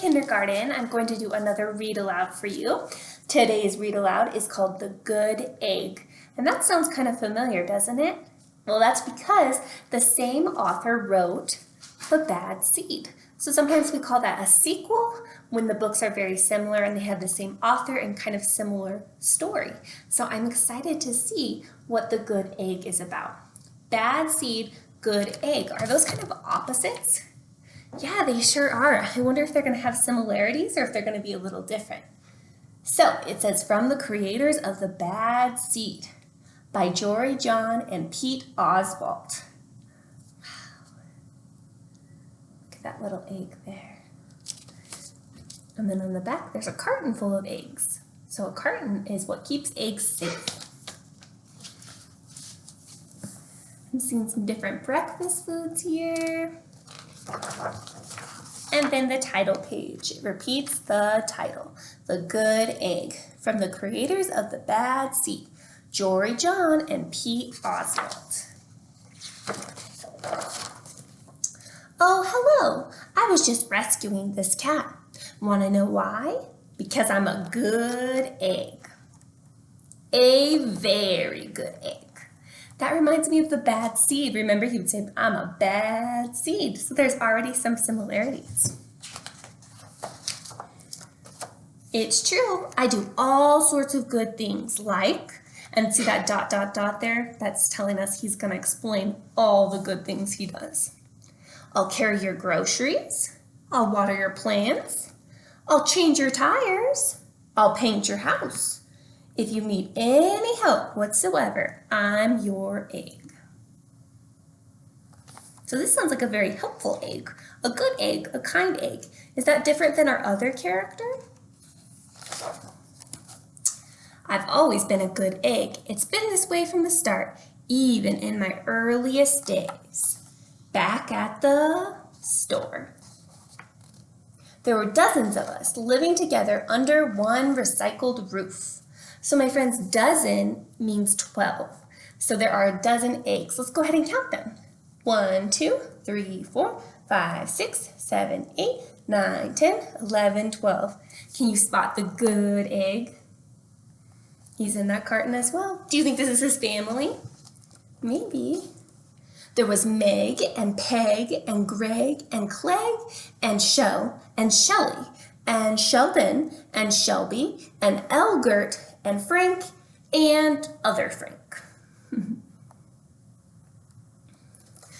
kindergarten, I'm going to do another read aloud for you. Today's read aloud is called The Good Egg. And that sounds kind of familiar, doesn't it? Well, that's because the same author wrote The Bad Seed. So sometimes we call that a sequel when the books are very similar and they have the same author and kind of similar story. So I'm excited to see what The Good Egg is about. Bad seed, good egg. Are those kind of opposites? Yeah, they sure are. I wonder if they're going to have similarities or if they're going to be a little different. So it says, from the creators of The Bad Seed by Jory John and Pete Oswalt. Wow. Look at that little egg there. And then on the back, there's a carton full of eggs. So a carton is what keeps eggs safe. I'm seeing some different breakfast foods here. And then the title page. It repeats the title, The Good Egg, from the creators of The Bad Seed, Jory John and Pete Oswalt. Oh, hello. I was just rescuing this cat. Want to know why? Because I'm a good egg. A very good egg. That reminds me of The Bad Seed. Remember, he would say, I'm a bad seed. So there's already some similarities. It's true. I do all sorts of good things like, and see that ... there? That's telling us he's going to explain all the good things he does. I'll carry your groceries. I'll water your plants. I'll change your tires. I'll paint your house. If you need any help whatsoever, I'm your egg. So this sounds like a very helpful egg, a good egg, a kind egg. Is that different than our other character? I've always been a good egg. It's been this way from the start, even in my earliest days, back at the store. There were dozens of us living together under one recycled roof. So my friends, dozen means 12. So there are a dozen eggs. Let's go ahead and count them. 1, 2, 3, 4, 5, 6, 7, 8, 9, 10, 11, 12. Can you spot the good egg? He's in that carton as well. Do you think this is his family? Maybe. There was Meg and Peg and Greg and Clegg and Shell and Shelley and Sheldon and Shelby and Elgert and Frank and other Frank.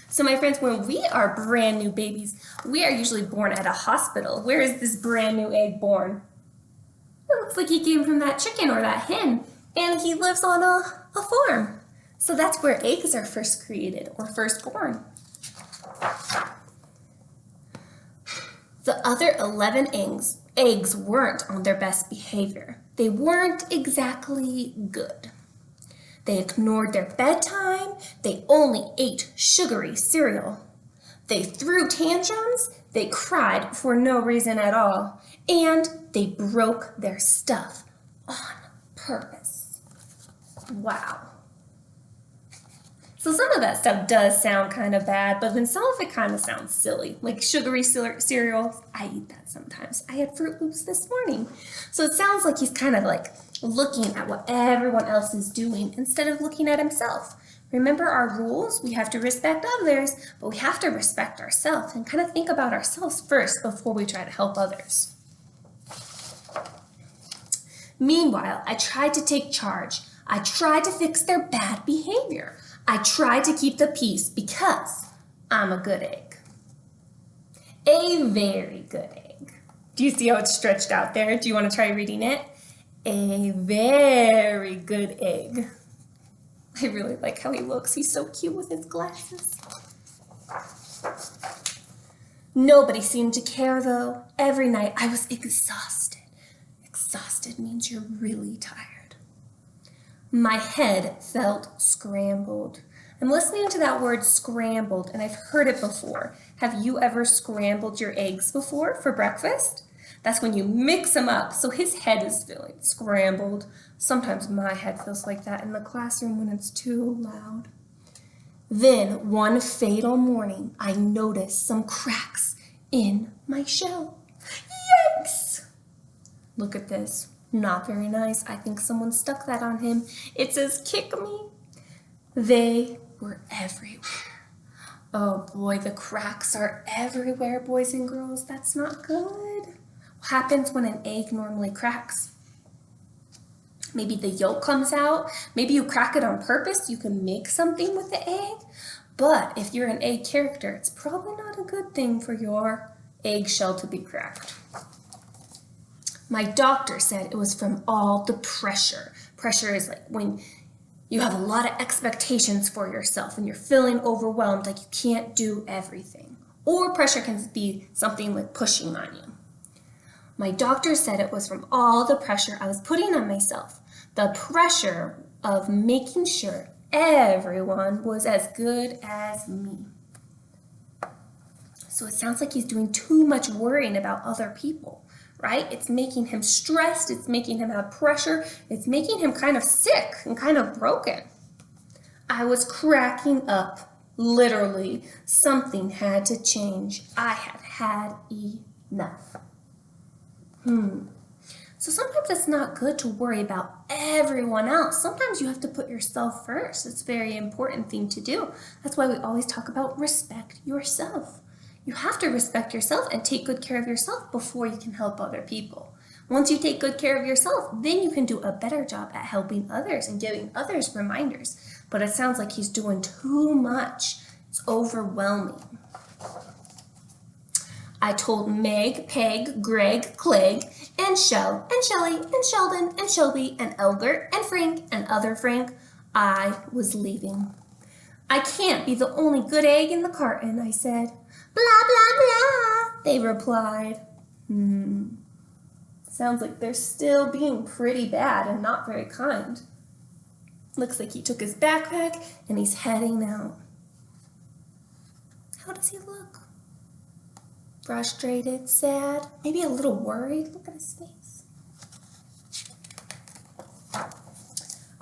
So my friends, when we are brand new babies, we are usually born at a hospital. Where is this brand new egg born? It looks like he came from that chicken or that hen, and he lives on a farm. So that's where eggs are first created or first born. The other 11 eggs weren't on their best behavior. They weren't exactly good. They ignored their bedtime. They only ate sugary cereal. They threw tantrums. They cried for no reason at all. And they broke their stuff on purpose. Wow. So some of that stuff does sound kind of bad, but then some of it kind of sounds silly, like sugary cereal. I eat that sometimes. I had Fruit Loops this morning. So it sounds like he's kind of like looking at what everyone else is doing instead of looking at himself. Remember our rules? We have to respect others, but we have to respect ourselves and kind of think about ourselves first before we try to help others. Meanwhile, I tried to take charge. I tried to fix their bad behavior. I tried to keep the peace because I'm a good egg. A very good egg. Do you see how it's stretched out there? Do you want to try reading it? A very good egg. I really like how he looks. He's so cute with his glasses. Nobody seemed to care though. Every night I was exhausted. Exhausted means you're really tired. My head felt scrambled. I'm listening to that word scrambled, and I've heard it before. Have you ever scrambled your eggs before for breakfast? That's when you mix them up, so his head is feeling scrambled. Sometimes my head feels like that in the classroom when it's too loud. Then, one fatal morning, I noticed some cracks in my shell. eggs. Look at this. Not very nice. I think someone stuck that on him. It says, kick me. They were everywhere. Oh boy, the cracks are everywhere, boys and girls. That's not good. What happens when an egg normally cracks? Maybe the yolk comes out. Maybe you crack it on purpose. You can make something with the egg. But if you're an egg character, it's probably not a good thing for your eggshell to be cracked. My doctor said it was from all the pressure. Pressure is like when you have a lot of expectations for yourself and you're feeling overwhelmed, like you can't do everything. Or pressure can be something like pushing on you. My doctor said it was from all the pressure I was putting on myself. The pressure of making sure everyone was as good as me. So it sounds like he's doing too much worrying about other people, right? It's making him stressed. It's making him have pressure. It's making him kind of sick and kind of broken. I was cracking up. Literally, something had to change. I had had enough. So sometimes it's not good to worry about everyone else. Sometimes you have to put yourself first. It's a very important thing to do. That's why we always talk about respect yourself. You have to respect yourself and take good care of yourself before you can help other people. Once you take good care of yourself, then you can do a better job at helping others and giving others reminders. But it sounds like he's doing too much. It's overwhelming. I told Meg, Peg, Greg, Clegg, and Shell, and Shelly, and Sheldon, and Shelby, and Elgert, and Frank, and other Frank, I was leaving. I can't be the only good egg in the carton, I said. Blah, blah, blah, they replied. Sounds like they're still being pretty bad and not very kind. Looks like he took his backpack and he's heading out. How does he look? Frustrated, sad, maybe a little worried. Look at his face.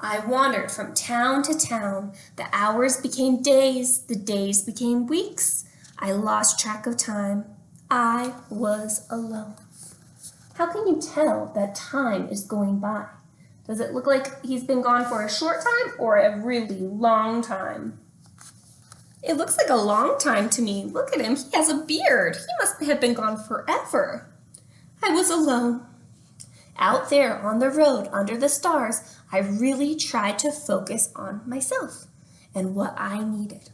I wandered from town to town. The hours became days, the days became weeks. I lost track of time. I was alone. How can you tell that time is going by? Does it look like he's been gone for a short time or a really long time? It looks like a long time to me. Look at him. He has a beard. He must have been gone forever. I was alone. Out there on the road under the stars, I really tried to focus on myself and what I needed.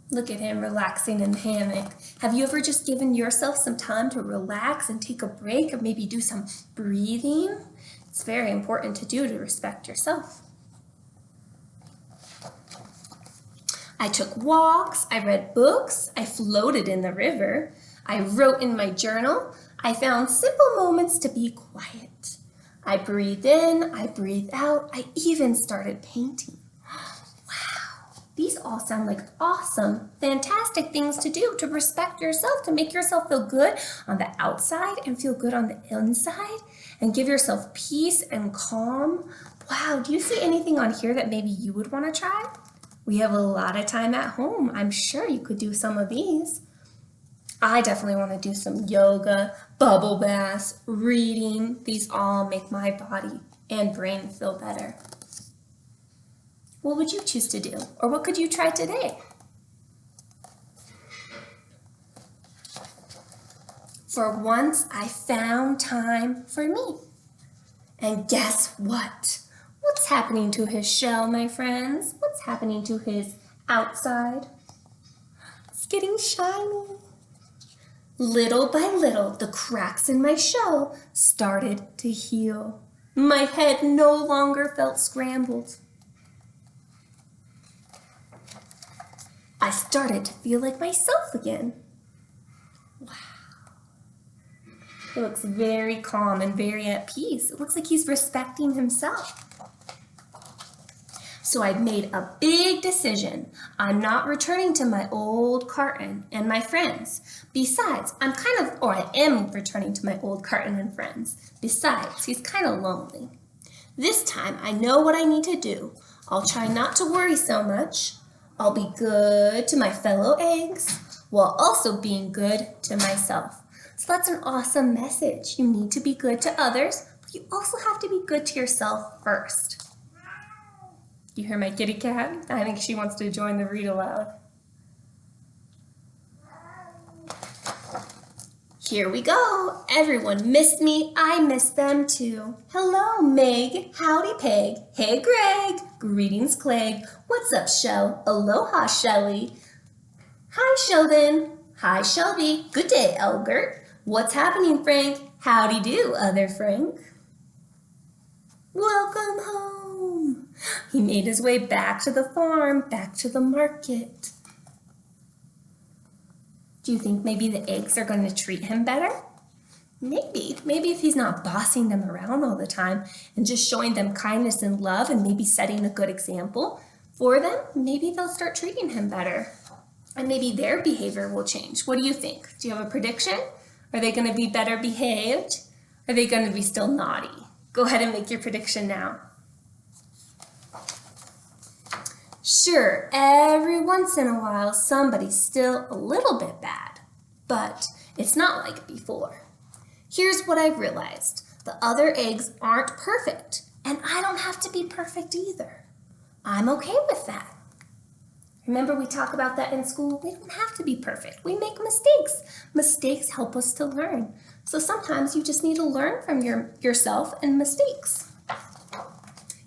Look at him relaxing in the hammock. Have you ever just given yourself some time to relax and take a break or maybe do some breathing? It's very important to do to respect yourself. I took walks, I read books, I floated in the river, I wrote in my journal, I found simple moments to be quiet. I breathed in, I breathed out, I even started painting. Wow, these all sound like awesome, fantastic things to do to respect yourself, to make yourself feel good on the outside and feel good on the inside and give yourself peace and calm. Wow, do you see anything on here that maybe you would want to try? We have a lot of time at home. I'm sure you could do some of these. I definitely want to do some yoga, bubble baths, reading. These all make my body and brain feel better. What would you choose to do? Or what could you try today? For once, I found time for me. And guess what? What's happening to his shell, my friends? What's happening to his outside? It's getting shiny. Little by little, the cracks in my shell started to heal. My head no longer felt scrambled. I started to feel like myself again. Wow. He looks very calm and very at peace. It looks like he's respecting himself. So I made a big decision. I'm not returning to my old carton and my friends. Besides, I am returning to my old carton and friends. Besides, he's kind of lonely. This time, I know what I need to do. I'll try not to worry so much. I'll be good to my fellow eggs while also being good to myself. So that's an awesome message. You need to be good to others, but you also have to be good to yourself first. You hear my kitty cat? I think she wants to join the read aloud. Here we go. Everyone missed me. I missed them too. Hello, Meg. Howdy, Peg. Hey, Greg. Greetings, Clegg. What's up, Shell? Aloha, Shelly. Hi, Sheldon. Hi, Shelby. Good day, Elbert. What's happening, Frank? Howdy do, other Frank. Welcome home. He made his way back to the farm, back to the market. Do you think maybe the eggs are going to treat him better? Maybe if he's not bossing them around all the time and just showing them kindness and love and maybe setting a good example for them, maybe they'll start treating him better. And maybe their behavior will change. What do you think? Do you have a prediction? Are they going to be better behaved? Are they going to be still naughty? Go ahead and make your prediction now. Sure, every once in a while, somebody's still a little bit bad, but it's not like before. Here's what I've realized. The other eggs aren't perfect, and I don't have to be perfect either. I'm okay with that. Remember we talk about that in school? We don't have to be perfect. We make mistakes. Mistakes help us to learn. So sometimes you just need to learn from yourself and mistakes.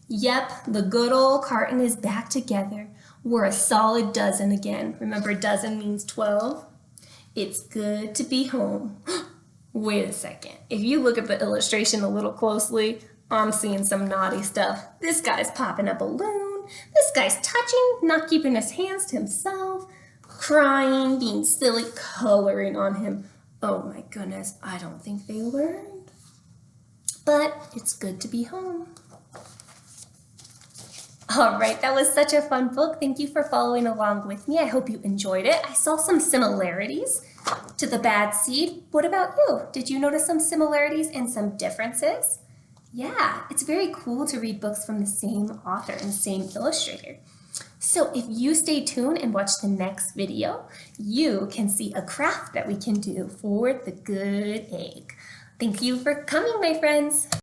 Yep, the good old carton is back together. We're a solid dozen again. Remember, a dozen means 12? It's good to be home. Wait a second. If you look at the illustration a little closely, I'm seeing some naughty stuff. This guy's popping a balloon. This guy's touching, not keeping his hands to himself, crying, being silly, coloring on him. Oh my goodness, I don't think they learned. But it's good to be home. All right, that was such a fun book. Thank you for following along with me. I hope you enjoyed it. I saw some similarities to the bad seed. What about you? Did you notice some similarities and some differences? Yeah, it's very cool to read books from the same author and same illustrator. So if you stay tuned and watch the next video, you can see a craft that we can do for the good egg. Thank you for coming, my friends.